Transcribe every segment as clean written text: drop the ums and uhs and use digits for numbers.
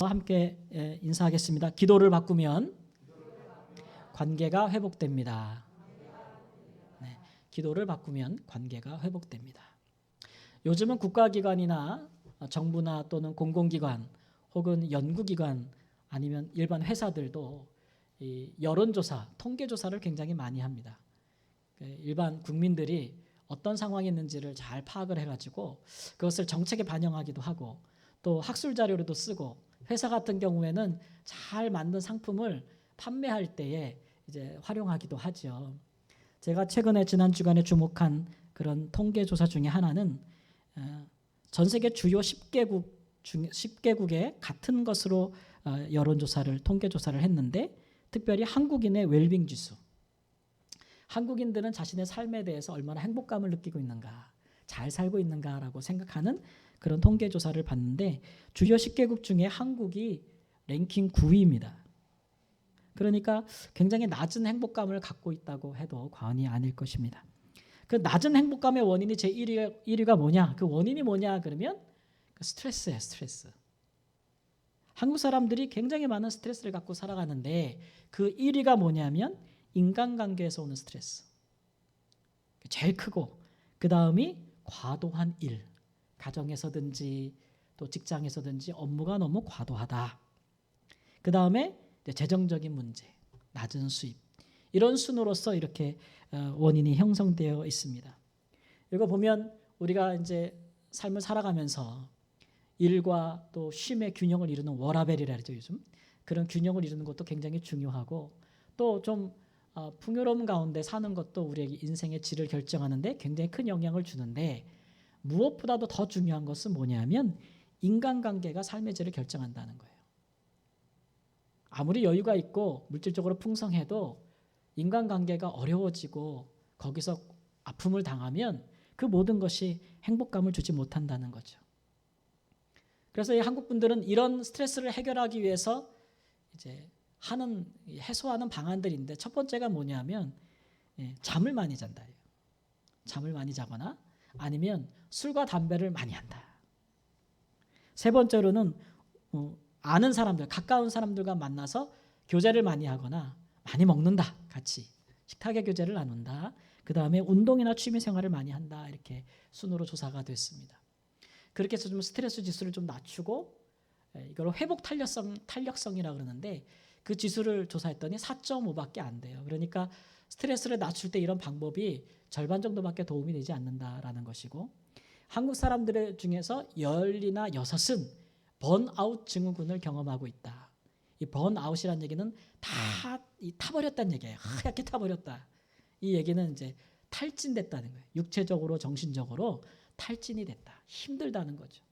함께 인사하겠습니다. 기도를 바꾸면 관계가 회복됩니다. 네, 기도를 바꾸면 관계가 회복됩니다. 요즘은 국가기관이나 정부나 또는 공공기관 혹은 연구기관 아니면 일반 회사들도 이 여론조사, 통계조사를 굉장히 많이 합니다. 일반 국민들이 어떤 상황이 있는지를 잘 파악을 해가지고 그것을 정책에 반영하기도 하고 또 학술 자료로도 쓰고 회사 같은 경우에는 잘 만든 상품을 판매할 때에 이제 활용하기도 하죠. 제가 최근에 지난 주간에 주목한 그런 통계 조사 중에 하나는 전 세계 주요 10개국에 같은 것으로 여론조사를 통계 조사를 했는데 특별히 한국인의 웰빙 지수. 한국인들은 자신의 삶에 대해서 얼마나 행복감을 느끼고 있는가, 잘 살고 있는가라고 생각하는 그런 통계 조사를 봤는데 주요 10개국 중에 한국이 랭킹 9위입니다. 그러니까 굉장히 낮은 행복감을 갖고 있다고 해도 과언이 아닐 것입니다. 그 낮은 행복감의 원인이 제 1위가 뭐냐? 그 원인이 뭐냐? 그러면 스트레스예요, 스트레스. 한국 사람들이 굉장히 많은 스트레스를 갖고 살아가는데 그 1위가 뭐냐면 인간관계에서 오는 스트레스. 제일 크고 그 다음이 과도한 일. 가정에서든지 또 직장에서든지 업무가 너무 과도하다. 그 다음에 재정적인 문제, 낮은 수입. 이런 순으로서 이렇게 원인이 형성되어 있습니다. 이거 보면 우리가 이제 삶을 살아가면서 일과 또 쉼의 균형을 이루는 워라밸이라 그러죠, 요즘. 그런 균형을 이루는 것도 굉장히 중요하고 또 좀 풍요로움 가운데 사는 것도 우리에게 인생의 질을 결정하는데 굉장히 큰 영향을 주는데 무엇보다도 더 중요한 것은 뭐냐면 인간관계가 삶의 질을 결정한다는 거예요. 아무리 여유가 있고 물질적으로 풍성해도 인간관계가 어려워지고 거기서 아픔을 당하면 그 모든 것이 행복감을 주지 못한다는 거죠. 그래서 이 한국 분들은 이런 스트레스를 해결하기 위해서 이제 해소하는 방안들인데 첫 번째가 뭐냐면 잠을 많이 잔다. 잠을 많이 자거나 아니면 술과 담배를 많이 한다. 세 번째로는 아는 사람들, 가까운 사람들과 만나서 교제를 많이 하거나 많이 먹는다. 같이 식탁의 교제를 나눈다. 그 다음에 운동이나 취미 생활을 많이 한다. 이렇게 순으로 조사가 됐습니다. 그렇게 해서 좀 스트레스 지수를 좀 낮추고 이걸 회복 탄력성이라고 그러는데 그 지수를 조사했더니 4.5밖에 안 돼요. 그러니까 스트레스를 낮출 때 이런 방법이 절반 정도밖에 도움이 되지 않는다라는 것이고 한국 사람들 중에서 10이나 6은 번아웃 증후군을 경험하고 있다. 이 번아웃이라는 얘기는 다 타버렸다는 얘기예요. 하얗게 타버렸다. 이 얘기는 이제 탈진됐다는 거예요. 육체적으로 정신적으로 탈진이 됐다. 힘들다는 거죠.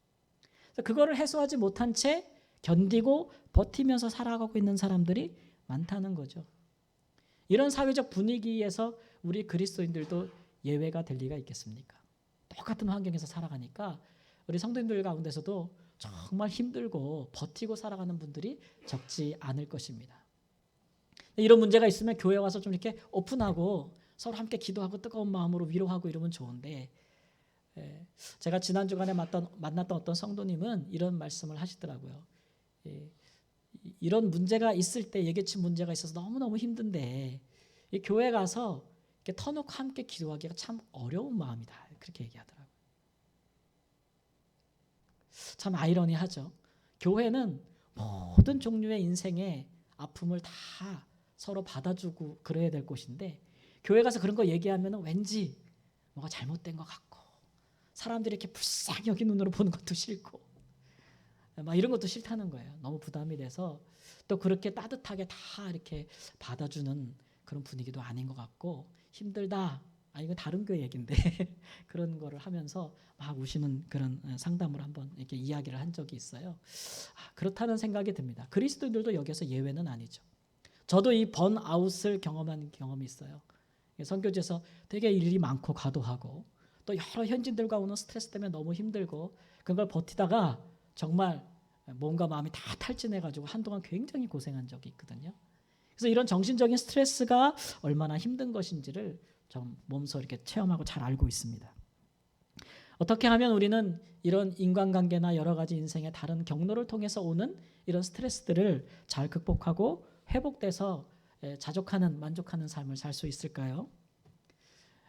그래서 그거를 해소하지 못한 채 견디고 버티면서 살아가고 있는 사람들이 많다는 거죠. 이런 사회적 분위기에서 우리 그리스도인들도 예외가 될 리가 있겠습니까? 똑같은 환경에서 살아가니까 우리 성도님들 가운데서도 정말 힘들고 버티고 살아가는 분들이 적지 않을 것입니다. 이런 문제가 있으면 교회 와서 좀 이렇게 오픈하고 서로 함께 기도하고 뜨거운 마음으로 위로하고 이러면 좋은데 제가 지난 주간에 만났던 어떤 성도님은 이런 말씀을 하시더라고요. 이런 문제가 있을 때 예기치 문제가 있어서 너무너무 힘든데 이 교회 가서 이렇게 터놓고 함께 기도하기가 참 어려운 마음이다. 그렇게 얘기하더라고요. 참 아이러니하죠. 교회는 모든 종류의 인생의 아픔을 다 서로 받아주고 그래야 될 곳인데 교회 가서 그런 거 얘기하면 왠지 뭐가 잘못된 것 같고 사람들이 이렇게 불쌍히 여기 눈으로 보는 것도 싫고 막 이런 것도 싫다는 거예요. 너무 부담이 돼서 또 그렇게 따뜻하게 다 이렇게 받아주는 그런 분위기도 아닌 것 같고 힘들다. 이거 다른 교회 얘기인데 그런 거를 하면서 막 우시는 그런 상담을 한번 이렇게 이야기를 한 적이 있어요. 그렇다는 생각이 듭니다. 그리스도인들도 여기서 예외는 아니죠. 저도 이 번아웃을 경험한 경험이 있어요. 선교지에서 되게 일이 많고 과도하고 또 여러 현지인들과 오는 스트레스 때문에 너무 힘들고 그걸 버티다가 정말 몸과 마음이 다 탈진해가지고 한동안 굉장히 고생한 적이 있거든요. 그래서 이런 정신적인 스트레스가 얼마나 힘든 것인지를 좀 몸소 이렇게 체험하고 잘 알고 있습니다. 어떻게 하면 우리는 이런 인간관계나 여러 가지 인생의 다른 경로를 통해서 오는 이런 스트레스들을 잘 극복하고 회복돼서 자족하는 만족하는 삶을 살 수 있을까요?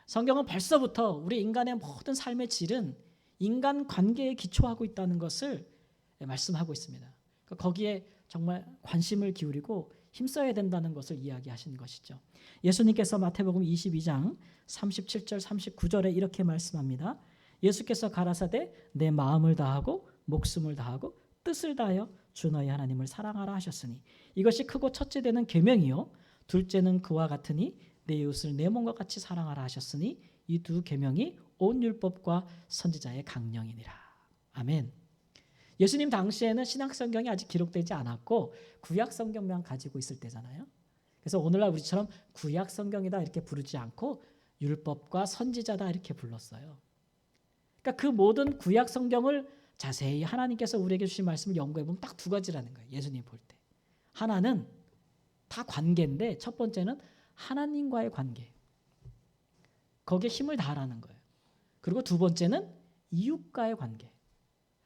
성경은 벌써부터 우리 인간의 모든 삶의 질은 인간 관계에 기초하고 있다는 것을 말씀하고 있습니다. 거기에 정말 관심을 기울이고 힘써야 된다는 것을 이야기하신 것이죠. 예수님께서 마태복음 22장 37절 39절에 이렇게 말씀합니다. 예수께서 가라사대 내 마음을 다하고 목숨을 다하고 뜻을 다하여 주 너희 하나님을 사랑하라 하셨으니 이것이 크고 첫째 되는 계명이요 둘째는 그와 같으니 내 이웃을 내 몸과 같이 사랑하라 하셨으니 이 두 계명이 온 율법과 선지자의 강령이니라. 아멘. 예수님 당시에는 신약성경이 아직 기록되지 않았고 구약성경만 가지고 있을 때잖아요. 그래서 오늘날 우리처럼 구약성경이다 이렇게 부르지 않고 율법과 선지자다 이렇게 불렀어요. 그러니까 그 모든 구약성경을 자세히 하나님께서 우리에게 주신 말씀을 연구해보면 딱 두 가지라는 거예요. 예수님 볼 때. 하나는 다 관계인데 첫 번째는 하나님과의 관계. 거기에 힘을 다하라는 거예요. 그리고 두 번째는 이웃과의 관계.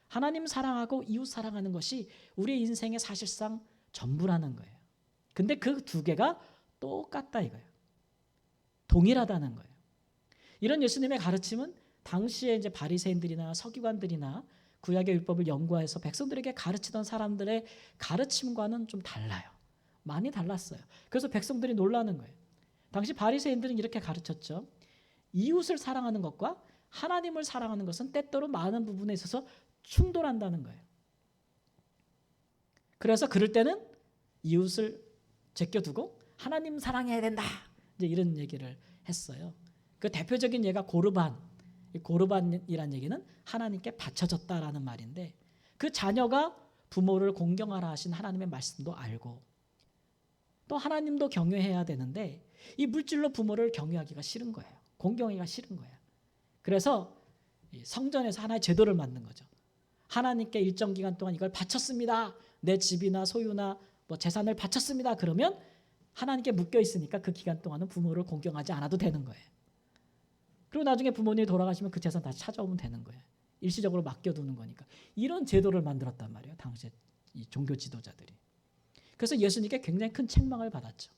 하나님 사랑하고 이웃 사랑하는 것이 우리의 인생의 사실상 전부라는 거예요. 근데 그 두 개가 똑같다 이거예요. 동일하다는 거예요. 이런 예수님의 가르침은 당시에 이제 바리새인들이나 서기관들이나 구약의 율법을 연구해서 백성들에게 가르치던 사람들의 가르침과는 좀 달라요. 많이 달랐어요. 그래서 백성들이 놀라는 거예요. 당시 바리새인들은 이렇게 가르쳤죠. 이웃을 사랑하는 것과 하나님을 사랑하는 것은 때때로 많은 부분에 있어서 충돌한다는 거예요. 그래서 그럴 때는 이웃을 제껴두고 하나님 사랑해야 된다. 이제 이런 얘기를 했어요. 그 대표적인 예가 고르반. 고르반이란 얘기는 하나님께 바쳐졌다라는 말인데 그 자녀가 부모를 공경하라 하신 하나님의 말씀도 알고 또 하나님도 경외해야 되는데 이 물질로 부모를 경외하기가 싫은 거예요. 공경하기가 싫은 거예요. 그래서 성전에서 하나의 제도를 만든 거죠. 하나님께 일정 기간 동안 이걸 바쳤습니다. 내 집이나 소유나 뭐 재산을 바쳤습니다. 그러면 하나님께 묶여 있으니까 그 기간 동안은 부모를 공경하지 않아도 되는 거예요. 그리고 나중에 부모님이 돌아가시면 그 재산 다시 찾아오면 되는 거예요. 일시적으로 맡겨두는 거니까. 이런 제도를 만들었단 말이에요. 당시에 이 종교 지도자들이. 그래서 예수님께 굉장히 큰 책망을 받았죠.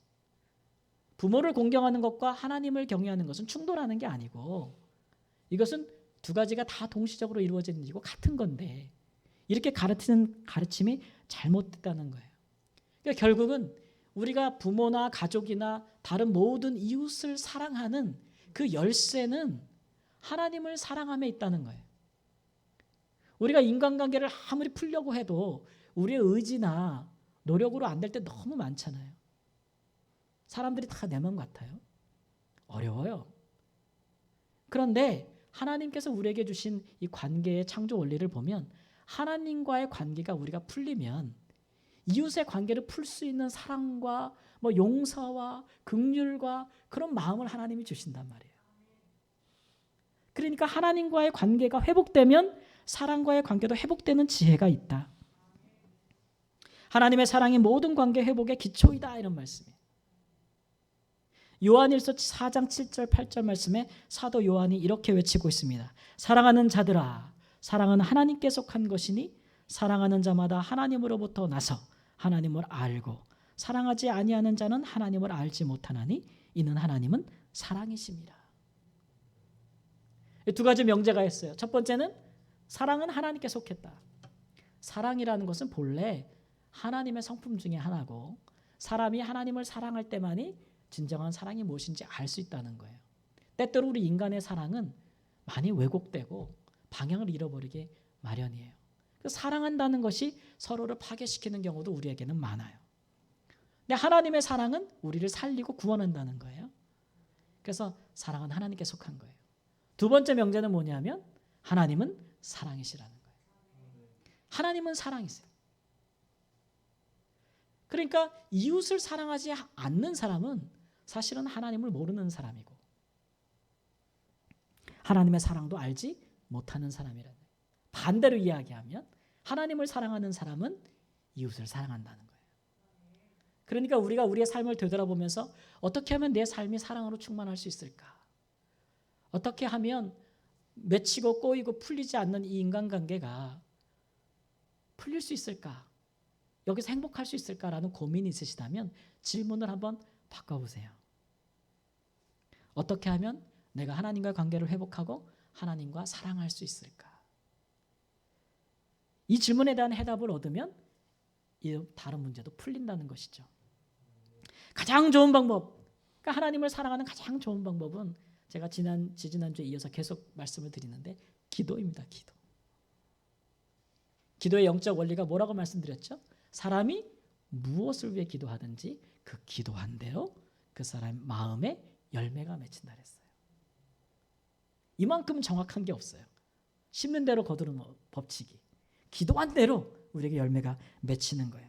부모를 공경하는 것과 하나님을 경외하는 것은 충돌하는 게 아니고 이것은 두 가지가 다 동시적으로 이루어지는 일이고 같은 건데 이렇게 가르치는 가르침이 잘못됐다는 거예요. 그러니까 결국은 우리가 부모나 가족이나 다른 모든 이웃을 사랑하는 그 열쇠는 하나님을 사랑함에 있다는 거예요. 우리가 인간관계를 아무리 풀려고 해도 우리의 의지나 노력으로 안 될 때 너무 많잖아요. 사람들이 다 내 마음 같아요. 어려워요. 그런데 하나님께서 우리에게 주신 이 관계의 창조 원리를 보면 하나님과의 관계가 우리가 풀리면 이웃의 관계를 풀 수 있는 사랑과 뭐 용서와 긍휼과 그런 마음을 하나님이 주신단 말이에요. 그러니까 하나님과의 관계가 회복되면 사랑과의 관계도 회복되는 지혜가 있다. 하나님의 사랑이 모든 관계 회복의 기초이다 이런 말씀이에요. 요한일서 4장 7절 8절 말씀에 사도 요한이 이렇게 외치고 있습니다. 사랑하는 자들아 사랑은 하나님께 속한 것이니 사랑하는 자마다 하나님으로부터 나서 하나님을 알고 사랑하지 아니하는 자는 하나님을 알지 못하나니 이는 하나님은 사랑이십니다. 두 가지 명제가 있어요. 첫 번째는 사랑은 하나님께 속했다. 사랑이라는 것은 본래 하나님의 성품 중에 하나고 사람이 하나님을 사랑할 때만이 진정한 사랑이 무엇인지 알 수 있다는 거예요. 때때로 우리 인간의 사랑은 많이 왜곡되고 방향을 잃어버리게 마련이에요. 사랑한다는 것이 서로를 파괴시키는 경우도 우리에게는 많아요. 근데 하나님의 사랑은 우리를 살리고 구원한다는 거예요. 그래서 사랑은 하나님께 속한 거예요. 두 번째 명제는 뭐냐면 하나님은 사랑이시라는 거예요. 하나님은 사랑이세요. 그러니까 이웃을 사랑하지 않는 사람은 사실은 하나님을 모르는 사람이고 하나님의 사랑도 알지 못하는 사람이라는 거예요. 반대로 이야기하면 하나님을 사랑하는 사람은 이웃을 사랑한다는 거예요. 그러니까 우리가 우리의 삶을 되돌아보면서 어떻게 하면 내 삶이 사랑으로 충만할 수 있을까? 어떻게 하면 맺히고 꼬이고 풀리지 않는 이 인간관계가 풀릴 수 있을까? 여기서 행복할 수 있을까라는 고민이 있으시다면 질문을 한번 바꿔보세요. 어떻게 하면 내가 하나님과 관계를 회복하고 하나님과 사랑할 수 있을까? 이 질문에 대한 해답을 얻으면 이 다른 문제도 풀린다는 것이죠. 가장 좋은 방법, 그러니까 하나님을 사랑하는 가장 좋은 방법은 제가 지지난주에 이어서 계속 말씀을 드리는데 기도입니다. 기도. 기도의 영적 원리가 뭐라고 말씀드렸죠? 사람이 무엇을 위해 기도하든지 그 기도한 대로 그 사람 마음에 열매가 맺힌다 그랬어요. 이만큼 정확한 게 없어요. 심는 대로 거두는 법칙이. 기도한 대로 우리에게 열매가 맺히는 거예요.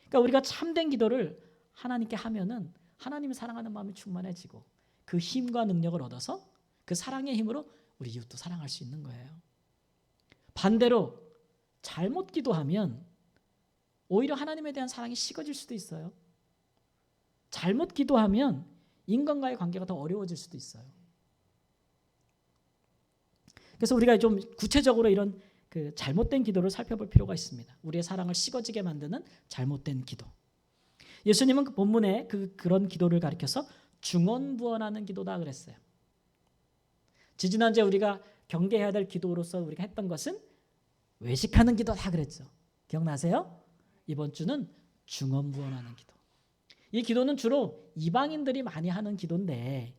그러니까 우리가 참된 기도를 하나님께 하면은 하나님을 사랑하는 마음이 충만해지고 그 힘과 능력을 얻어서 그 사랑의 힘으로 우리 이웃도 사랑할 수 있는 거예요. 반대로 잘못 기도하면 오히려 하나님에 대한 사랑이 식어질 수도 있어요. 잘못 기도하면 인간과의 관계가 더 어려워질 수도 있어요. 그래서 우리가 좀 구체적으로 이런 그 잘못된 기도를 살펴볼 필요가 있습니다. 우리의 사랑을 식어지게 만드는 잘못된 기도. 예수님은 그 본문에 그런 기도를 가리켜서 중언부언하는 기도다 그랬어요. 지지난주에 우리가 경계해야 될 기도로서 우리가 했던 것은 외식하는 기도다 그랬죠. 기억나세요? 이번 주는 중언부언하는 기도. 이 기도는 주로 이방인들이 많이 하는 기도인데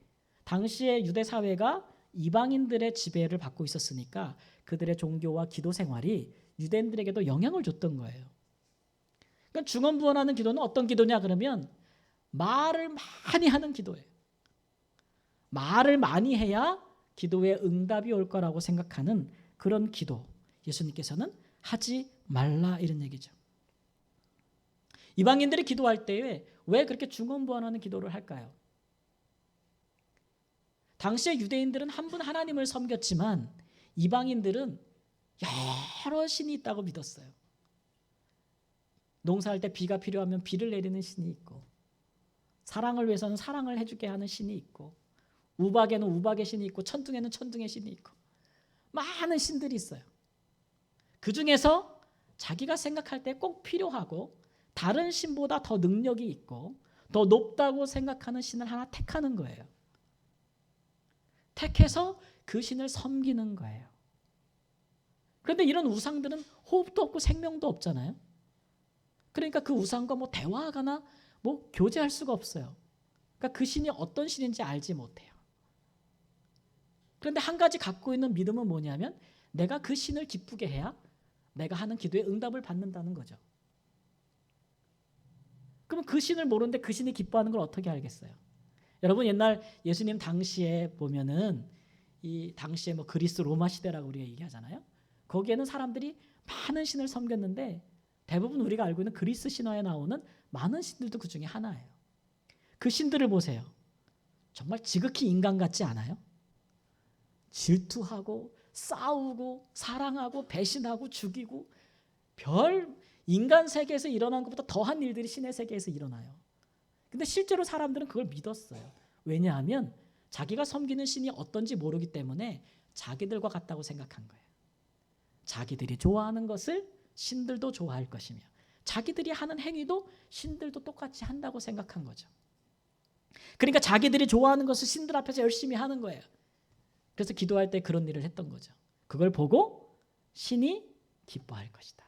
당시의 유대 사회가 이방인들의 지배를 받고 있었으니까 그들의 종교와 기도 생활이 유대인들에게도 영향을 줬던 거예요. 그러니까 중언부언하는 기도는 어떤 기도냐 그러면 말을 많이 하는 기도예요. 말을 많이 해야 기도에 응답이 올 거라고 생각하는 그런 기도. 예수님께서는 하지 말라 이런 얘기죠. 이방인들이 기도할 때에 왜 그렇게 중언부언하는 기도를 할까요? 당시의 유대인들은 한 분 하나님을 섬겼지만 이방인들은 여러 신이 있다고 믿었어요. 농사할 때 비가 필요하면 비를 내리는 신이 있고 사랑을 위해서는 사랑을 해주게 하는 신이 있고 우박에는 우박의 신이 있고 천둥에는 천둥의 신이 있고 많은 신들이 있어요. 그 중에서 자기가 생각할 때 꼭 필요하고 다른 신보다 더 능력이 있고 더 높다고 생각하는 신을 하나 택하는 거예요. 택해서 그 신을 섬기는 거예요. 그런데 이런 우상들은 호흡도 없고 생명도 없잖아요. 그러니까 그 우상과 뭐 대화하거나 뭐 교제할 수가 없어요. 그러니까 그 신이 어떤 신인지 알지 못해요. 그런데 한 가지 갖고 있는 믿음은 뭐냐면 내가 그 신을 기쁘게 해야 내가 하는 기도에 응답을 받는다는 거죠. 그럼 그 신을 모르는데 그 신이 기뻐하는 걸 어떻게 알겠어요? 여러분 옛날 예수님 당시에 보면은 이 당시에 뭐 그리스 로마 시대라고 우리가 얘기하잖아요. 거기에는 사람들이 많은 신을 섬겼는데 대부분 우리가 알고 있는 그리스 신화에 나오는 많은 신들도 그 중에 하나예요. 그 신들을 보세요. 정말 지극히 인간 같지 않아요? 질투하고 싸우고 사랑하고 배신하고 죽이고 별 인간 세계에서 일어난 것보다 더한 일들이 신의 세계에서 일어나요. 근데 실제로 사람들은 그걸 믿었어요. 왜냐하면 자기가 섬기는 신이 어떤지 모르기 때문에 자기들과 같다고 생각한 거예요. 자기들이 좋아하는 것을 신들도 좋아할 것이며 자기들이 하는 행위도 신들도 똑같이 한다고 생각한 거죠. 그러니까 자기들이 좋아하는 것을 신들 앞에서 열심히 하는 거예요. 그래서 기도할 때 그런 일을 했던 거죠. 그걸 보고 신이 기뻐할 것이다.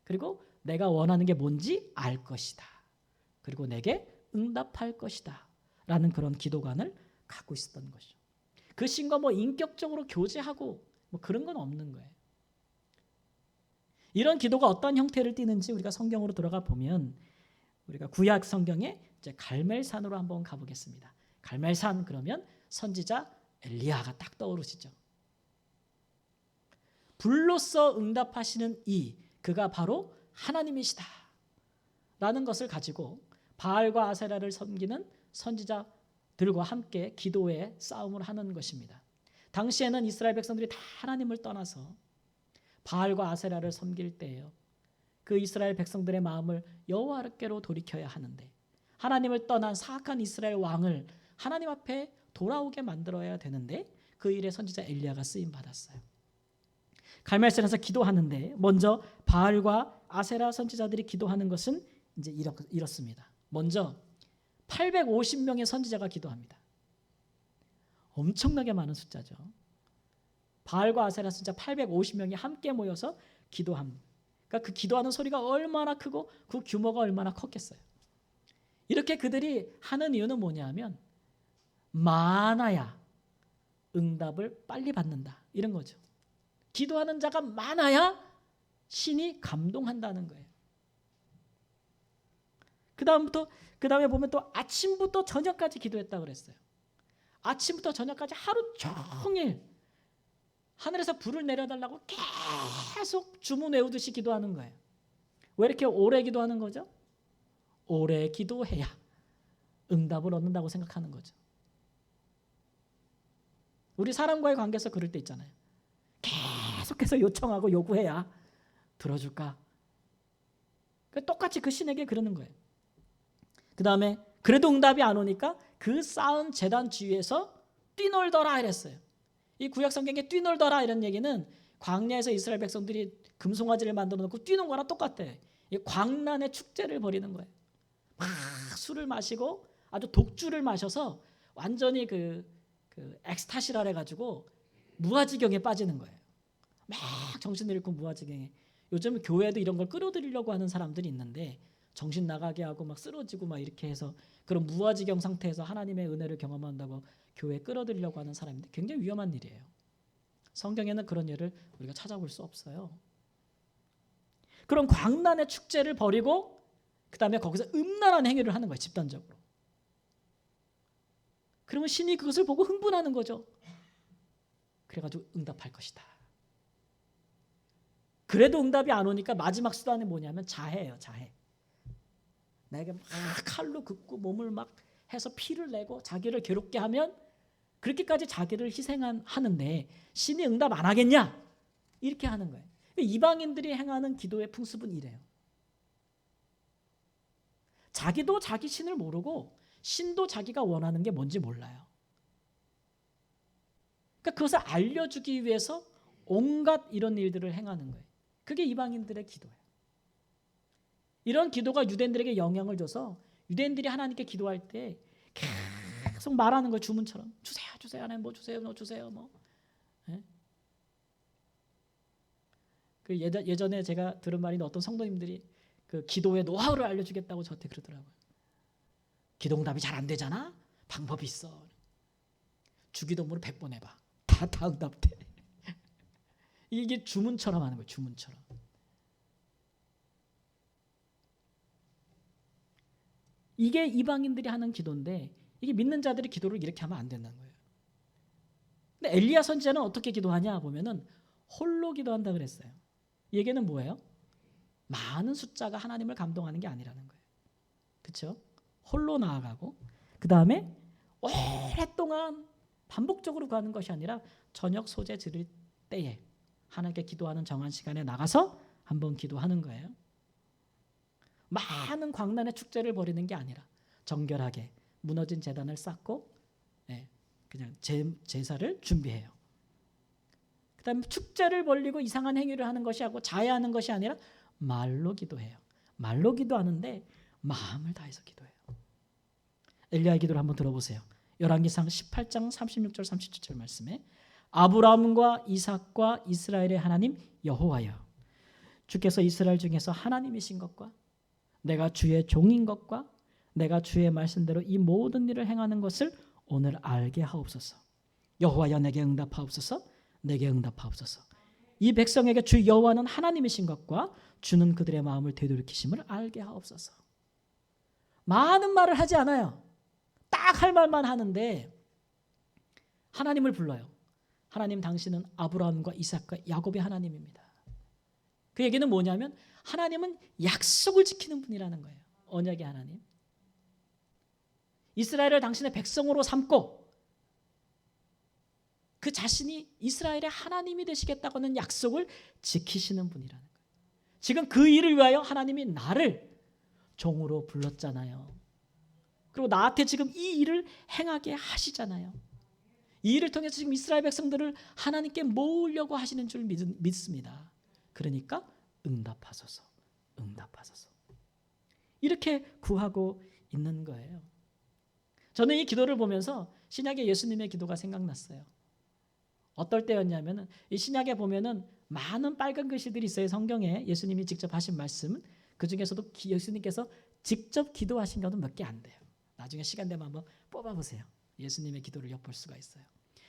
그리고 내가 원하는 게 뭔지 알 것이다. 그리고 내게 응답할 것이다. 라는 그런 기도관을 갖고 있었던 것이죠. 그 신과 뭐 인격적으로 교제하고 뭐 그런 건 없는 거예요. 이런 기도가 어떤 형태를 띠는지 우리가 성경으로 들어가 보면 우리가 구약 성경에 이제 갈멜산으로 한번 가보겠습니다. 갈멜산 그러면 선지자 엘리야가 딱 떠오르시죠. 불로써 응답하시는 그가 바로 하나님이시다 라는 것을 가지고 바알과 아세라를 섬기는 선지자들과 함께 기도의 싸움을 하는 것입니다. 당시에는 이스라엘 백성들이 다 하나님을 떠나서 바알과 아세라를 섬길 때예요. 그 이스라엘 백성들의 마음을 여호와께로 돌이켜야 하는데 하나님을 떠난 사악한 이스라엘 왕을 하나님 앞에 돌아오게 만들어야 되는데 그 일에 선지자 엘리야가 쓰임 받았어요. 갈멜산에서 기도하는데 먼저 바알과 아세라 선지자들이 기도하는 것은 이제 이렇습니다. 먼저 850명의 선지자가 기도합니다. 엄청나게 많은 숫자죠. 바알과 아세라 선지자 850명이 함께 모여서 기도합니다. 그러니까 그 기도하는 소리가 얼마나 크고 그 규모가 얼마나 컸겠어요. 이렇게 그들이 하는 이유는 뭐냐면 많아야 응답을 빨리 받는다, 이런 거죠. 기도하는 자가 많아야 신이 감동한다는 거예요. 그 다음에 보면 또 아침부터 저녁까지 기도했다고 그랬어요. 아침부터 저녁까지 하루 종일 하늘에서 불을 내려달라고 계속 주문 외우듯이 기도하는 거예요. 왜 이렇게 오래 기도하는 거죠? 오래 기도해야 응답을 얻는다고 생각하는 거죠. 우리 사람과의 관계에서 그럴 때 있잖아요. 계속해서 요청하고 요구해야 들어줄까? 똑같이 그 신에게 그러는 거예요. 그 다음에 그래도 응답이 안 오니까 그 쌓은 제단 주위에서 뛰놀더라 이랬어요. 이 구약 성경에 뛰놀더라 이런 얘기는 광야에서 이스라엘 백성들이 금송아지를 만들어 놓고 뛰는 거랑 똑같아요. 이 광란의 축제를 벌이는 거예요. 막 술을 마시고 아주 독주를 마셔서 완전히 그 엑스타시라 해가지고 무아지경에 빠지는 거예요. 막 정신을 잃고 무아지경에. 요즘 교회도 이런 걸 끌어들이려고 하는 사람들이 있는데 정신 나가게 하고 막 쓰러지고 막 이렇게 해서 그런 무아지경 상태에서 하나님의 은혜를 경험한다고 교회에 끌어들이려고 하는 사람인데 굉장히 위험한 일이에요. 성경에는 그런 예를 우리가 찾아볼 수 없어요. 그런 광란의 축제를 벌이고 그 다음에 거기서 음란한 행위를 하는 거예요. 집단적으로. 그러면 신이 그것을 보고 흥분하는 거죠. 그래가지고 응답할 것이다. 그래도 응답이 안 오니까 마지막 수단이 뭐냐면 자해예요. 자해. 내가 막 칼로 긋고 몸을 막 해서 피를 내고 자기를 괴롭게 하면 그렇게까지 자기를 희생하는데 신이 응답 안 하겠냐? 이렇게 하는 거예요. 이방인들이 행하는 기도의 풍습은 이래요. 자기도 자기 신을 모르고 신도 자기가 원하는 게 뭔지 몰라요. 그러니까 그것을 알려주기 위해서 온갖 이런 일들을 행하는 거예요. 그게 이방인들의 기도예요. 이런 기도가 유대인들에게 영향을 줘서 유대인들이 하나님께 기도할 때 계속 말하는 거예요. 주문처럼 주세요, 주세요, 하나님 뭐 주세요, 뭐 주세요, 뭐. 예? 그 예전에 제가 들은 말인데 어떤 성도님들이 그 기도의 노하우를 알려주겠다고 저한테 그러더라고요. 기도응답이 잘 안 되잖아? 방법이 있어. 주기도문을 100번 해봐. 다 응답돼. 이게 주문처럼 하는 거예요. 주문처럼. 이게 이방인들이 하는 기도인데 이게 믿는 자들이 기도를 이렇게 하면 안 된다는 거예요. 근데 엘리야 선지자는 어떻게 기도하냐 보면은 홀로 기도한다 그랬어요. 이 얘기는 뭐예요? 많은 숫자가 하나님을 감동하는 게 아니라는 거예요. 그렇죠? 홀로 나아가고 그 다음에 오랫동안 반복적으로 가는 것이 아니라 저녁 소재 들을 때에 하나님께 기도하는 정한 시간에 나가서 한번 기도하는 거예요. 많은 광란의 축제를 벌이는 게 아니라 정결하게 무너진 제단을 쌓고 그냥 제사를 준비해요. 그 다음에 축제를 벌리고 이상한 행위를 하는 것이 하고 자해하는 것이 아니라 말로 기도해요. 말로 기도하는데 마음을 다해서 기도해요. 엘리야의 기도를 한번 들어보세요. 열왕기상 18장 36절 37절 말씀에 아브라함과 이삭과 이스라엘의 하나님 여호와여, 주께서 이스라엘 중에서 하나님이신 것과 내가 주의 종인 것과 내가 주의 말씀대로 이 모든 일을 행하는 것을 오늘 알게 하옵소서. 여호와여, 내게 응답하옵소서. 내게 응답하옵소서. 이 백성에게 주 여호와는 하나님이신 것과 주는 그들의 마음을 되돌이키심을 알게 하옵소서. 많은 말을 하지 않아요. 딱 할 말만 하는데 하나님을 불러요. 하나님, 당신은 아브라함과 이삭과 야곱의 하나님입니다. 그 얘기는 뭐냐면 하나님은 약속을 지키는 분이라는 거예요. 언약의 하나님. 이스라엘을 당신의 백성으로 삼고 그 자신이 이스라엘의 하나님이 되시겠다고 하는 약속을 지키시는 분이라는 거예요. 지금 그 일을 위하여 하나님이 나를 종으로 불렀잖아요. 그리고 나한테 지금 이 일을 행하게 하시잖아요. 이 일을 통해서 지금 이스라엘 백성들을 하나님께 모으려고 하시는 줄 믿습니다. 그러니까 응답하소서. 응답하소서. 이렇게 구하고 있는 거예요. 저는 이 기도를 보면서 신약의 예수님의 기도가 생각났어요. 어떨 때였냐면은 이 신약에 보면은 많은 빨간 글씨들이 있어요. 성경에 예수님이 직접 하신 말씀. 그 중에서도 예수님께서 직접 기도하신 경우는 몇 개 안 돼요. 나중에 시간 되면 한번 뽑아보세요. 예수님의 기도를 엿볼 수가 있어요.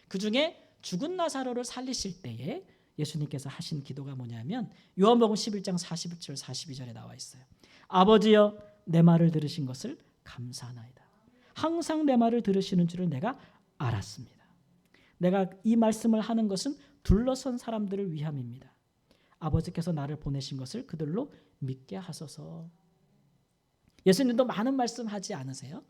그 중에 죽은 나사로를 살리실 때에 예수님께서 하신 기도가 뭐냐면 요한복음 11장 41절 42절에 나와 있어요. 아버지여 내 말을 들으신 것을 감사하나이다. 항상 내 말을 들으시는 줄을 내가 알았습니다. 내가 이 말씀을 하는 것은 둘러선 사람들을 위함입니다. 아버지께서 나를 보내신 것을 그들로 믿게 하소서. 예수님도 많은 말씀하지 않으세요?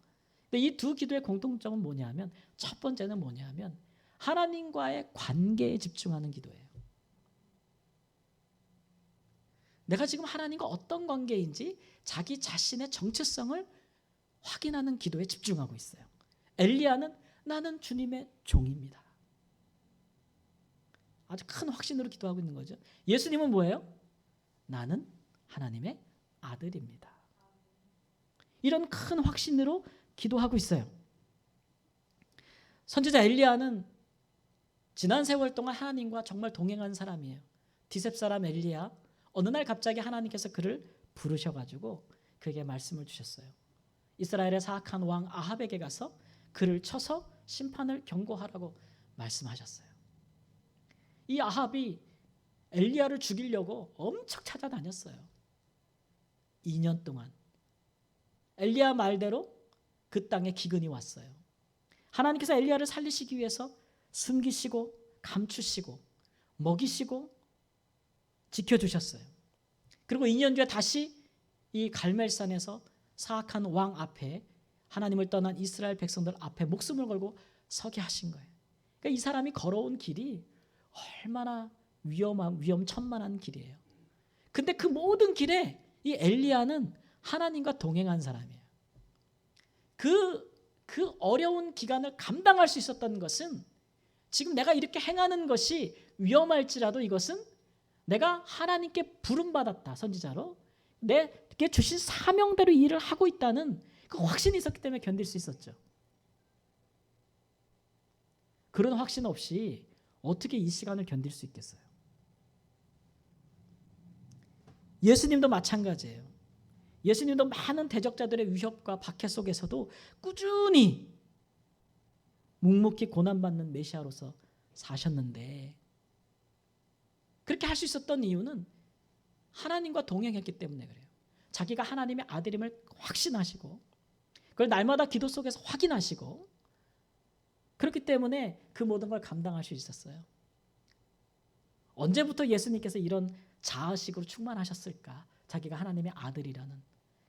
근데 이 두 기도의 공통점은 뭐냐면 첫 번째는 뭐냐면 하나님과의 관계에 집중하는 기도예요. 내가 지금 하나님과 어떤 관계인지 자기 자신의 정체성을 확인하는 기도에 집중하고 있어요. 엘리야는 나는 주님의 종입니다. 아주 큰 확신으로 기도하고 있는 거죠. 예수님은 뭐예요? 나는 하나님의 아들입니다. 이런 큰 확신으로 기도하고 있어요. 선지자 엘리야는 지난 세월 동안 하나님과 정말 동행한 사람이에요. 디셉 사람 엘리야, 어느 날 갑자기 하나님께서 그를 부르셔가지고 그에게 말씀을 주셨어요. 이스라엘의 사악한 왕 아합에게 가서 그를 쳐서 심판을 경고하라고 말씀하셨어요. 이 아합이 엘리야를 죽이려고 엄청 찾아다녔어요. 2년 동안. 엘리야 말대로 그 땅에 기근이 왔어요. 하나님께서 엘리야를 살리시기 위해서 숨기시고 감추시고 먹이시고 지켜주셨어요. 그리고 2년 뒤에 다시 이 갈멜산에서 사악한 왕 앞에 하나님을 떠난 이스라엘 백성들 앞에 목숨을 걸고 서게 하신 거예요. 그러니까 이 사람이 걸어온 길이 얼마나 위험천만한 길이에요. 근데 그 모든 길에 이 엘리야는 하나님과 동행한 사람이에요. 그 어려운 기간을 감당할 수 있었던 것은 지금 내가 이렇게 행하는 것이 위험할지라도 이것은 내가 하나님께 부름받았다, 선지자로. 내게 주신 사명대로 일을 하고 있다는 그 확신이 있었기 때문에 견딜 수 있었죠. 그런 확신 없이 어떻게 이 시간을 견딜 수 있겠어요? 예수님도 마찬가지예요. 예수님도 많은 대적자들의 위협과 박해 속에서도 꾸준히 묵묵히 고난받는 메시아로서 사셨는데 그렇게 할 수 있었던 이유는 하나님과 동행했기 때문에 그래요. 자기가 하나님의 아들임을 확신하시고 그걸 날마다 기도 속에서 확인하시고 그렇기 때문에 그 모든 걸 감당할 수 있었어요. 언제부터 예수님께서 이런 자아식으로 충만하셨을까? 자기가 하나님의 아들이라는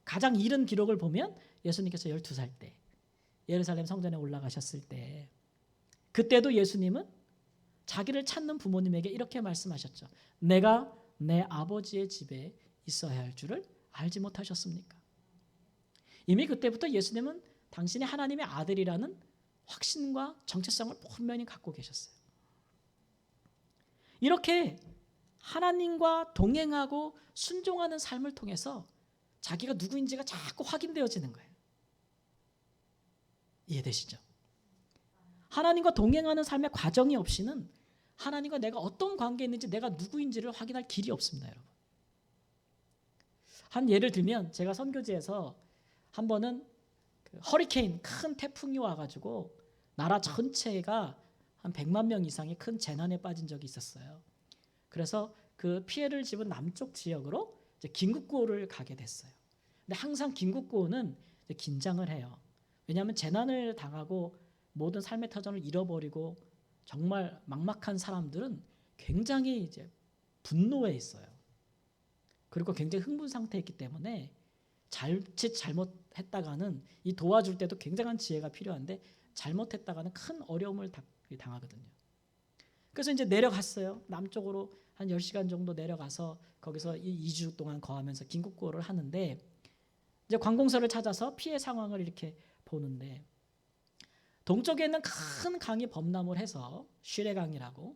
가장 이른 기록을 보면 예수님께서 12살 때 예루살렘 성전에 올라가셨을 때 그때도 예수님은 자기를 찾는 부모님에게 이렇게 말씀하셨죠. 내가 내 아버지의 집에 있어야 할 줄을 알지 못하셨습니까? 이미 그때부터 예수님은 당신이 하나님의 아들이라는 확신과 정체성을 분명히 갖고 계셨어요. 이렇게 하나님과 동행하고 순종하는 삶을 통해서 자기가 누구인지가 자꾸 확인되어지는 거예요. 이해되시죠? 하나님과 동행하는 삶의 과정이 없이는 하나님과 내가 어떤 관계에 있는지 내가 누구인지를 확인할 길이 없습니다, 여러분. 한 예를 들면 제가 선교지에서 한 번은 허리케인 큰 태풍이 와가지고 나라 전체가 한 100만 명 이상의 큰 재난에 빠진 적이 있었어요. 그래서 그 피해를 입은 남쪽 지역으로 이제 긴급구호를 가게 됐어요. 근데 항상 긴급구호는 이제 긴장을 해요. 왜냐하면 재난을 당하고 모든 삶의 터전을 잃어버리고 정말 막막한 사람들은 굉장히 이제 분노해 있어요. 그리고 굉장히 흥분 상태에 있기 때문에 잘못했다가는 이 도와줄 때도 굉장한 지혜가 필요한데 잘못했다가는 큰 어려움을 당하거든요. 그래서 이제 내려갔어요. 남쪽으로 한 10시간 정도 내려가서 거기서 2주 동안 거하면서 긴급구호를 하는데 이제 관공서를 찾아서 피해 상황을 이렇게 보는데 동쪽에 있는 큰 강이 범람을 해서 슈레강이라고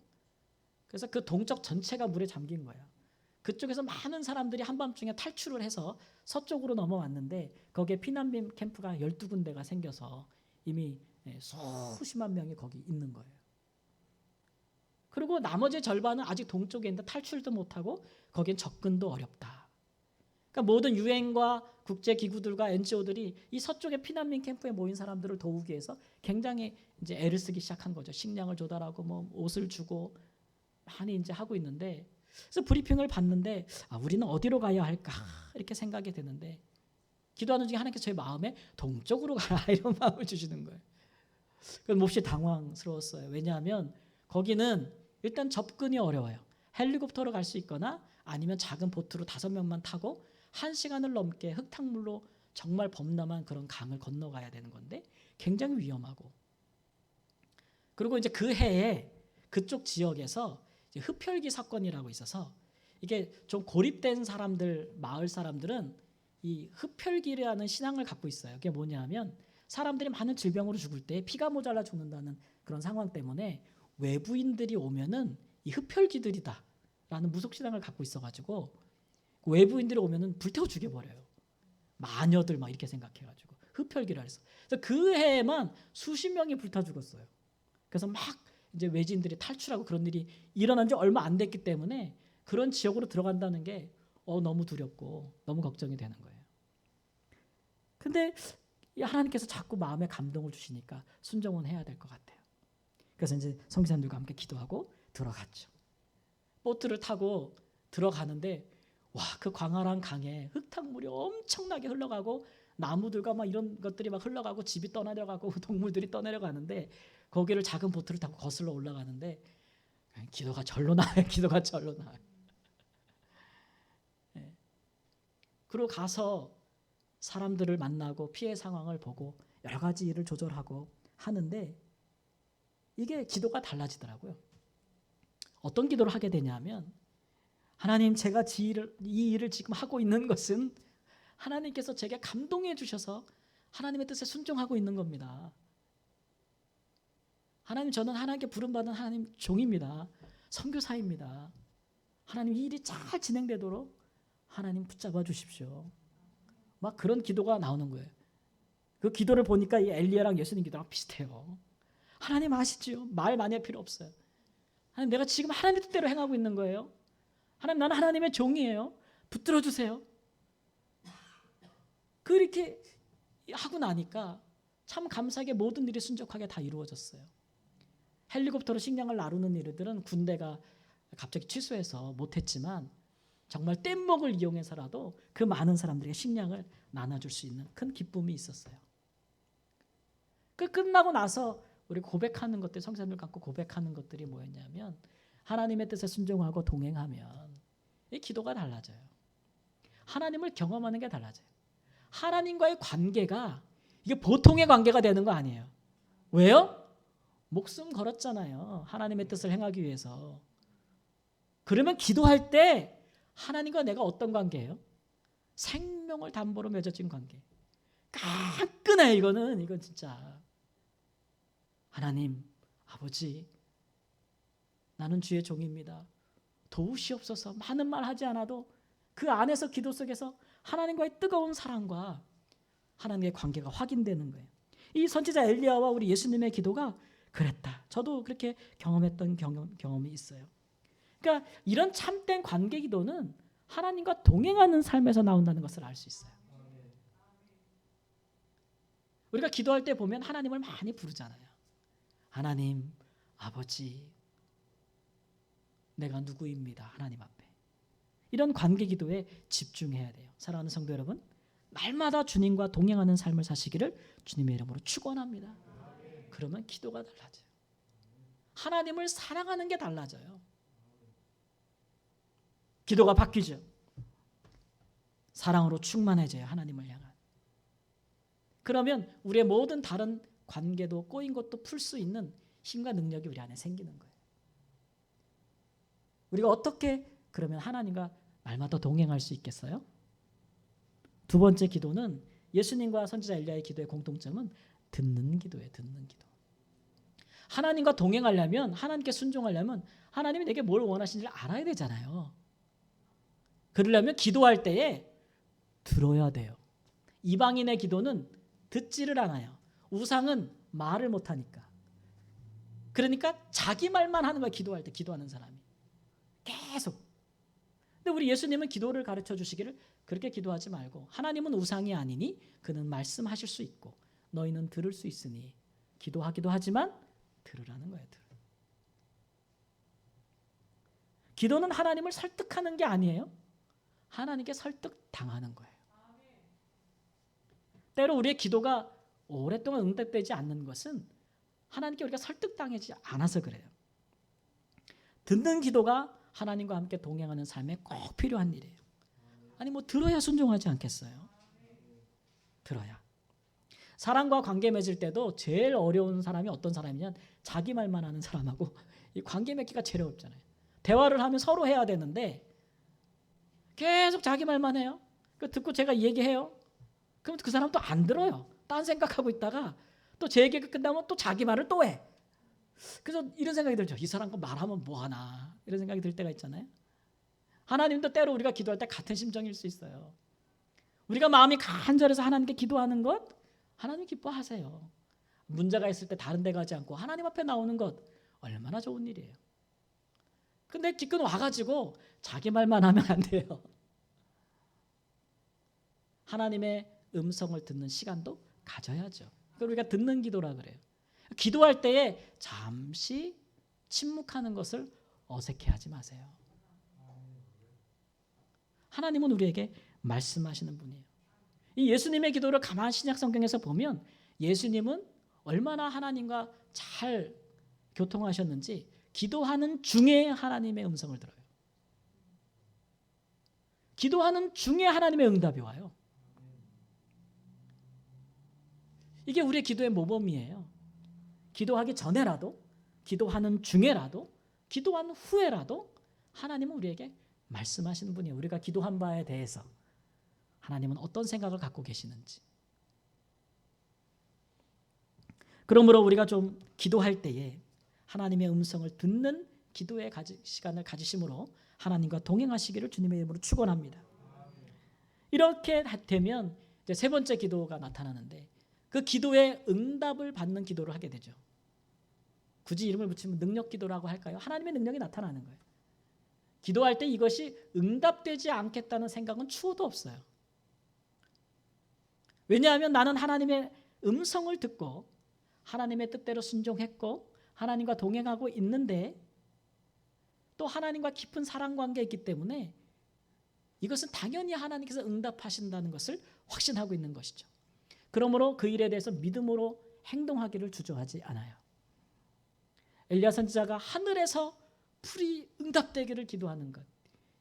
그래서 그 동쪽 전체가 물에 잠긴 거예요. 그쪽에서 많은 사람들이 한밤중에 탈출을 해서 서쪽으로 넘어왔는데 거기에 피난민 캠프가 12군데가 생겨서 이미 수십만 명이 거기 있는 거예요. 그리고 나머지 절반은 아직 동쪽에 있는데 탈출도 못하고 거긴 접근도 어렵다. 그러니까 모든 유엔과 국제기구들과 NGO들이 이 서쪽의 피난민 캠프에 모인 사람들을 도우기 위해서 굉장히 이제 애를 쓰기 시작한 거죠. 식량을 조달하고 뭐 옷을 주고 많이 이제 하고 있는데, 그래서 브리핑을 받는데 우리는 어디로 가야 할까 이렇게 생각이 되는데 기도하는 중에 하나님께서 저의 마음에 동쪽으로 가라 이런 마음을 주시는 거예요. 그건 몹시 당황스러웠어요. 왜냐하면 거기는 일단 접근이 어려워요. 헬리콥터로 갈 수 있거나 아니면 작은 보트로 5명만 타고 1시간을 넘게 흙탕물로 정말 범람한 그런 강을 건너가야 되는 건데 굉장히 위험하고, 그리고 이제 그 해에 그쪽 지역에서 이제 흡혈귀 사건이라고 있어서 이게 좀 고립된 사람들, 마을 사람들은 이 흡혈귀라는 신앙을 갖고 있어요. 그게 뭐냐면 사람들이 많은 질병으로 죽을 때 피가 모자라 죽는다는 그런 상황 때문에 외부인들이 오면은 이 흡혈귀들이다라는 무속신앙을 갖고 있어가지고 외부인들이 오면은 불태워 죽여버려요. 마녀들 막 이렇게 생각해가지고 흡혈귀라 해서. 그래서 그 해에만 수십 명이 불타 죽었어요. 그래서 막 이제 외지인들이 탈출하고 그런 일이 일어난 지 얼마 안 됐기 때문에 그런 지역으로 들어간다는 게 너무 두렵고 너무 걱정이 되는 거예요. 근데 하나님께서 자꾸 마음에 감동을 주시니까 순종은 해야 될 것 같아요. 그래서 이제 성지자들과 함께 기도하고 들어갔죠. 보트를 타고 들어가는데 그 광활한 강에 흙탕물이 엄청나게 흘러가고 나무들과 막 이런 것들이 막 흘러가고 집이 떠내려가고 동물들이 떠내려가는데 거기를 작은 보트를 타고 거슬러 올라가는데 기도가 절로 나와요. 기도가 절로 나와요. 네. 그리고 가서 사람들을 만나고 피해 상황을 보고 여러 가지 일을 조절하고 하는데 이게 기도가 달라지더라고요. 어떤 기도를 하게 되냐면, 하나님, 제가 이 일을 지금 하고 있는 것은 하나님께서 제게 감동해 주셔서 하나님의 뜻에 순종하고 있는 겁니다. 하나님, 저는 하나님께 부름받은 하나님 종입니다. 선교사입니다. 하나님, 이 일이 잘 진행되도록 하나님 붙잡아 주십시오. 막 그런 기도가 나오는 거예요. 그 기도를 보니까 이 엘리야랑 예수님 기도랑 비슷해요. 하나님 아시지요? 말 많이 할 필요 없어요. 하나님, 내가 지금 하나님의 뜻대로 행하고 있는 거예요. 하나님, 나는 하나님의 종이에요. 붙들어 주세요. 그렇게 하고 나니까 참 감사하게 모든 일이 순적하게 다 이루어졌어요. 헬리콥터로 식량을 나르는 일들은 군대가 갑자기 취소해서 못했지만 정말 뗏목을 이용해서라도 그 많은 사람들에게 식량을 나눠줄 수 있는 큰 기쁨이 있었어요. 끝나고 나서 우리 고백하는 것들, 성찬을 갖고 고백하는 것들이 뭐였냐면 하나님의 뜻에 순종하고 동행하면 이 기도가 달라져요. 하나님을 경험하는 게 달라져요. 하나님과의 관계가 이게 보통의 관계가 되는 거 아니에요. 왜요? 목숨 걸었잖아요. 하나님의 뜻을 행하기 위해서. 그러면 기도할 때 하나님과 내가 어떤 관계예요? 생명을 담보로 맺어진 관계. 끈끈해 이건 진짜. 하나님, 아버지, 나는 주의 종입니다. 도우시옵소서. 많은 말 하지 않아도 그 안에서 기도 속에서 하나님과의 뜨거운 사랑과 하나님의 관계가 확인되는 거예요. 이 선지자 엘리야와 우리 예수님의 기도가 그랬다. 저도 그렇게 경험했던 경험이 있어요. 그러니까 이런 참된 관계 기도는 하나님과 동행하는 삶에서 나온다는 것을 알 수 있어요. 우리가 기도할 때 보면 하나님을 많이 부르잖아요. 하나님, 아버지, 내가 누구입니다. 하나님 앞에. 이런 관계 기도에 집중해야 돼요. 사랑하는 성도 여러분, 날마다 주님과 동행하는 삶을 사시기를 주님의 이름으로 축원합니다. 그러면 기도가 달라져요. 하나님을 사랑하는 게 달라져요. 기도가 바뀌죠. 사랑으로 충만해져요. 하나님을 향한. 그러면 우리의 모든 다른 관계도 꼬인 것도 풀 수 있는 힘과 능력이 우리 안에 생기는 거예요. 우리가 어떻게 그러면 하나님과 날마다 동행할 수 있겠어요? 두 번째 기도는 예수님과 선지자 엘리야의 기도의 공통점은 듣는 기도예요. 듣는 기도. 하나님과 동행하려면, 하나님께 순종하려면 하나님이 내게 뭘 원하시는지를 알아야 되잖아요. 그러려면 기도할 때에 들어야 돼요. 이방인의 기도는 듣지를 않아요. 우상은 말을 못하니까. 그러니까 자기 말만 하는 거야. 기도할 때 기도하는 사람이. 계속. 근데 우리 예수님은 기도를 가르쳐 주시기를 그렇게 기도하지 말고 하나님은 우상이 아니니 그는 말씀하실 수 있고 너희는 들을 수 있으니 기도하기도 하지만 들으라는 거예요. 기도는 하나님을 설득하는 게 아니에요. 하나님께 설득당하는 거예요. 때로 우리의 기도가 오랫동안 응답되지 않는 것은 하나님께 우리가 설득당하지 않아서 그래요. 듣는 기도가 하나님과 함께 동행하는 삶에 꼭 필요한 일이에요. 아니 뭐 들어야 순종하지 않겠어요? 들어야. 사람과 관계 맺을 때도 제일 어려운 사람이 어떤 사람이냐면 자기 말만 하는 사람하고 이 관계 맺기가 제일 어렵잖아요. 대화를 하면 서로 해야 되는데 계속 자기 말만 해요. 듣고 제가 얘기해요. 그럼 그 사람 또 안 들어요. 딴 생각하고 있다가 또 제 얘기가 끝나면 또 자기 말을 또 해. 그래서 이런 생각이 들죠. 이 사람과 말하면 뭐하나 이런 생각이 들 때가 있잖아요. 하나님도 때로 우리가 기도할 때 같은 심정일 수 있어요. 우리가 마음이 간절해서 하나님께 기도하는 것 하나님 기뻐하세요. 문제가 있을 때 다른 데 가지 않고 하나님 앞에 나오는 것 얼마나 좋은 일이에요. 근데 기껏 와가지고 자기 말만 하면 안 돼요. 하나님의 음성을 듣는 시간도 가져야죠. 그걸 우리가 듣는 기도라 그래요. 기도할 때에 잠시 침묵하는 것을 어색해하지 마세요. 하나님은 우리에게 말씀하시는 분이에요. 이 예수님의 기도를 가만 신약 성경에서 보면 예수님은 얼마나 하나님과 잘 교통하셨는지 기도하는 중에 하나님의 음성을 들어요. 기도하는 중에 하나님의 응답이 와요. 이게 우리의 기도의 모범이에요. 기도하기 전에라도, 기도하는 중에라도, 기도한 후에라도 하나님은 우리에게 말씀하시는 분이에요. 우리가 기도한 바에 대해서 하나님은 어떤 생각을 갖고 계시는지. 그러므로 우리가 좀 기도할 때에 하나님의 음성을 듣는 기도의 시간을 가지심으로 하나님과 동행하시기를 주님의 이름으로 축원합니다. 이렇게 되면 이제 세 번째 기도가 나타나는데 그 기도에 응답을 받는 기도를 하게 되죠. 굳이 이름을 붙이면 능력 기도라고 할까요? 하나님의 능력이 나타나는 거예요. 기도할 때 이것이 응답되지 않겠다는 생각은 추호도 없어요. 왜냐하면 나는 하나님의 음성을 듣고 하나님의 뜻대로 순종했고 하나님과 동행하고 있는데 또 하나님과 깊은 사랑 관계에 있기 때문에 이것은 당연히 하나님께서 응답하신다는 것을 확신하고 있는 것이죠. 그러므로 그 일에 대해서 믿음으로 행동하기를 주저하지 않아요. 엘리야 선지자가 하늘에서 풀이 응답되기를 기도하는 것,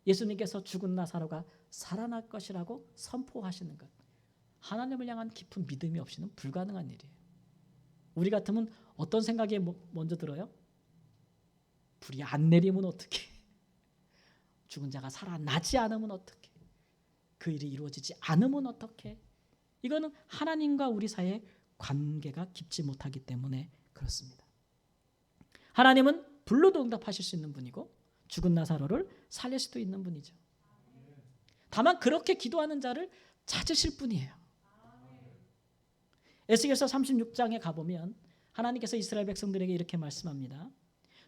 예수님께서 죽은 나사로가 살아날 것이라고 선포하시는 것, 하나님을 향한 깊은 믿음이 없이는 불가능한 일이에요. 우리 같으면 어떤 생각이 먼저 들어요? 불이 안 내리면 어떡해? 죽은 자가 살아나지 않으면 어떡해? 그 일이 이루어지지 않으면 어떡해? 이거는 하나님과 우리 사이의 관계가 깊지 못하기 때문에 그렇습니다. 하나님은 불러도 응답하실 수 있는 분이고 죽은 나사로를 살릴 수도 있는 분이죠. 다만 그렇게 기도하는 자를 찾으실 분이에요. 에스겔서 36장에 가보면 하나님께서 이스라엘 백성들에게 이렇게 말씀합니다.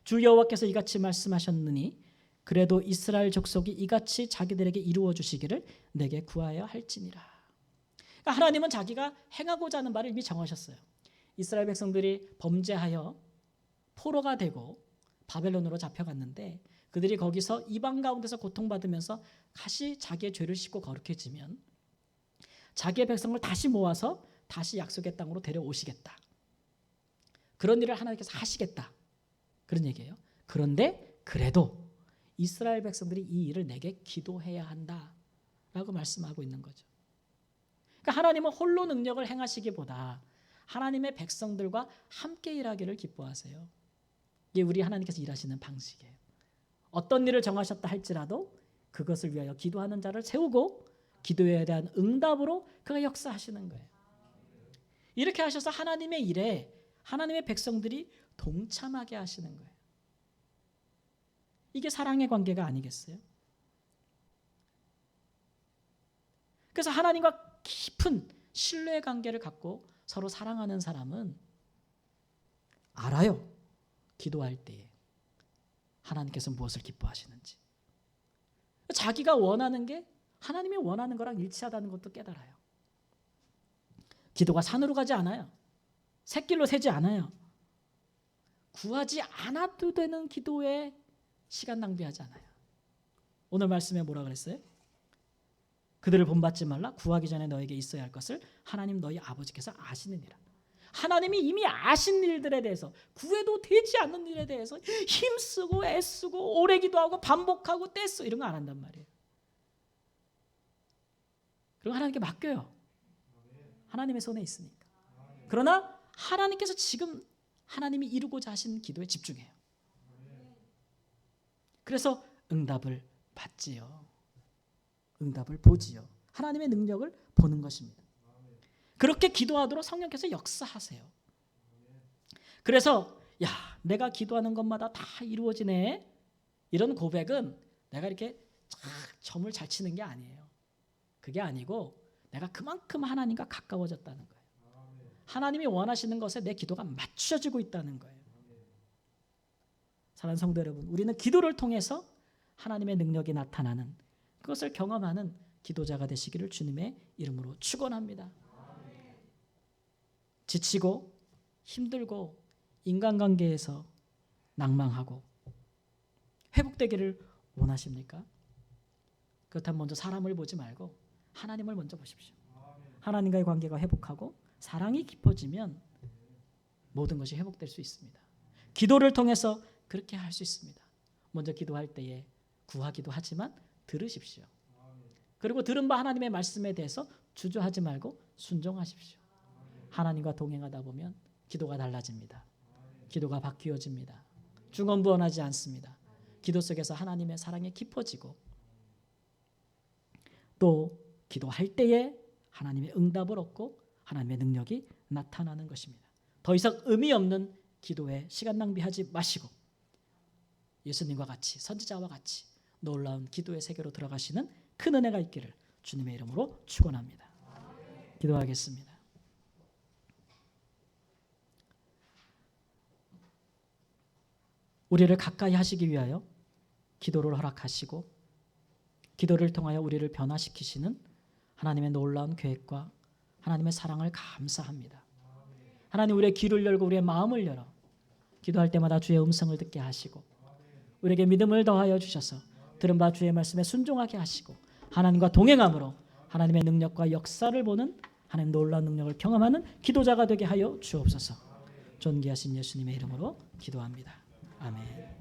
주 여호와께서 이같이 말씀하셨느니 그래도 이스라엘 족속이 이같이 자기들에게 이루어 주시기를 내게 구하여 할지니라. 그러니까 하나님은 자기가 행하고자 하는 바를 이미 정하셨어요. 이스라엘 백성들이 범죄하여 포로가 되고 바벨론으로 잡혀갔는데 그들이 거기서 이방 가운데서 고통받으면서 다시 자기의 죄를 씻고 거룩해지면 자기의 백성을 다시 모아서 다시 약속의 땅으로 데려오시겠다. 그런 일을 하나님께서 하시겠다. 그런 얘기예요. 그런데 그래도 이스라엘 백성들이 이 일을 내게 기도해야 한다라고 말씀하고 있는 거죠. 그러니까 하나님은 홀로 능력을 행하시기보다 하나님의 백성들과 함께 일하기를 기뻐하세요. 이게 우리 하나님께서 일하시는 방식이에요. 어떤 일을 정하셨다 할지라도 그것을 위하여 기도하는 자를 세우고 기도에 대한 응답으로 그가 역사하시는 거예요. 이렇게 하셔서 하나님의 일에 하나님의 백성들이 동참하게 하시는 거예요. 이게 사랑의 관계가 아니겠어요? 그래서 하나님과 깊은 신뢰 관계를 갖고 서로 사랑하는 사람은 알아요. 기도할 때에 하나님께서 무엇을 기뻐하시는지. 자기가 원하는 게 하나님이 원하는 거랑 일치하다는 것도 깨달아요. 기도가 산으로 가지 않아요. 샛길로 새지 않아요. 구하지 않아도 되는 기도에 시간 낭비하지 않아요. 오늘 말씀에 뭐라 그랬어요? 그들을 본받지 말라. 구하기 전에 너에게 있어야 할 것을 하나님 너희 아버지께서 아시느니라. 하나님이 이미 아신 일들에 대해서, 구해도 되지 않는 일에 대해서 힘쓰고 애쓰고 오래 기도하고 반복하고 떼쓰고 이런 거 안 한단 말이에요. 그리고 하나님께 맡겨요. 하나님의 손에 있으니까. 그러나 하나님께서 지금 하나님이 이루고자 하신 기도에 집중해요. 그래서 응답을 받지요. 응답을 보지요. 하나님의 능력을 보는 것입니다. 그렇게 기도하도록 성령께서 역사하세요. 그래서 야, 내가 기도하는 것마다 다 이루어지네. 이런 고백은 내가 이렇게 점을 잘 치는 게 아니에요. 그게 아니고 내가 그만큼 하나님과 가까워졌다는 거예요. 하나님이 원하시는 것에 내 기도가 맞춰지고 있다는 거예요. 사랑하는 성도 여러분, 우리는 기도를 통해서 하나님의 능력이 나타나는 그것을 경험하는 기도자가 되시기를 주님의 이름으로 축원합니다. 지치고 힘들고 인간관계에서 낭망하고 회복되기를 원하십니까? 그렇다면 먼저 사람을 보지 말고 하나님을 먼저 보십시오. 하나님과의 관계가 회복하고 사랑이 깊어지면 모든 것이 회복될 수 있습니다. 기도를 통해서 그렇게 할 수 있습니다. 먼저 기도할 때에 구하기도 하지만 들으십시오. 그리고 들은 바 하나님의 말씀에 대해서 주저하지 말고 순종하십시오. 하나님과 동행하다 보면 기도가 달라집니다. 기도가 바뀌어집니다. 중언부언하지 않습니다. 기도 속에서 하나님의 사랑이 깊어지고 또 기도할 때에 하나님의 응답을 얻고 하나님의 능력이 나타나는 것입니다. 더 이상 의미 없는 기도에 시간 낭비하지 마시고 예수님과 같이 선지자와 같이 놀라운 기도의 세계로 들어가시는 큰 은혜가 있기를 주님의 이름으로 축원합니다. 기도하겠습니다. 우리를 가까이 하시기 위하여 기도를 허락하시고 기도를 통하여 우리를 변화시키시는 하나님의 놀라운 계획과 하나님의 사랑을 감사합니다. 하나님, 우리의 귀를 열고 우리의 마음을 열어 기도할 때마다 주의 음성을 듣게 하시고 우리에게 믿음을 더하여 주셔서 들은 바 주의 말씀에 순종하게 하시고 하나님과 동행함으로 하나님의 능력과 역사를 보는 하나님 놀라운 능력을 경험하는 기도자가 되게 하여 주옵소서. 존귀하신 예수님의 이름으로 기도합니다. 아멘.